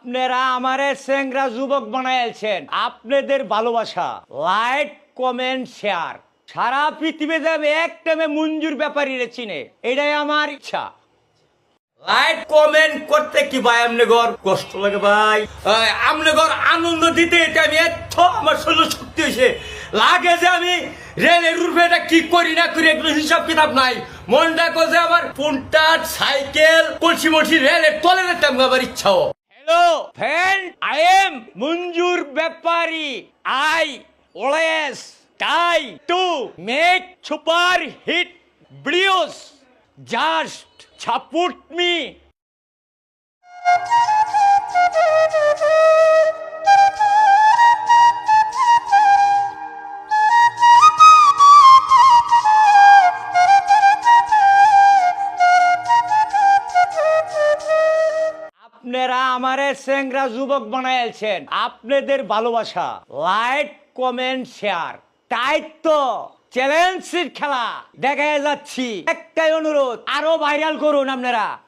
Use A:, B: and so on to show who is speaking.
A: আপনারা আমারে চেংরা যুবক বানাইছেন, আপনাদের ভালোবাসা, লাইক কমেন্ট শেয়ার সারা পৃথিবীতে আমি এক টাইমে মঞ্জুর ব্যাপারীরে চিনে, এটাই আমার ইচ্ছা। লাইক কমেন্ট করতে কি ভাই আমনেগর কষ্ট লাগে ভাই, আমনেগর আনন্দ দিতে এটা আমি এত আমার শরীর শক্তি হয়েছে লাগে যে আমি রেলের রুফে এটা কি করি না করি এগুলো হিসাব কিতাব নাই। মনটা যে আমার ফোনটা সাইকেল কলসি মলসি রেলের তলে রাখতাম আবার ইচ্ছাও। Hello friend, I am Manjur Bepari. I always try to make super hit videos. Just support me. আপনারা আমারে চেংরা যুবক বানাইছেন, আপনাদের ভালোবাসা, লাইক কমেন্ট শেয়ার তাই তো চ্যালেঞ্জের খেলা দেখা যাচ্ছি। একটাই অনুরোধ, আরো ভাইরাল করুন আপনারা।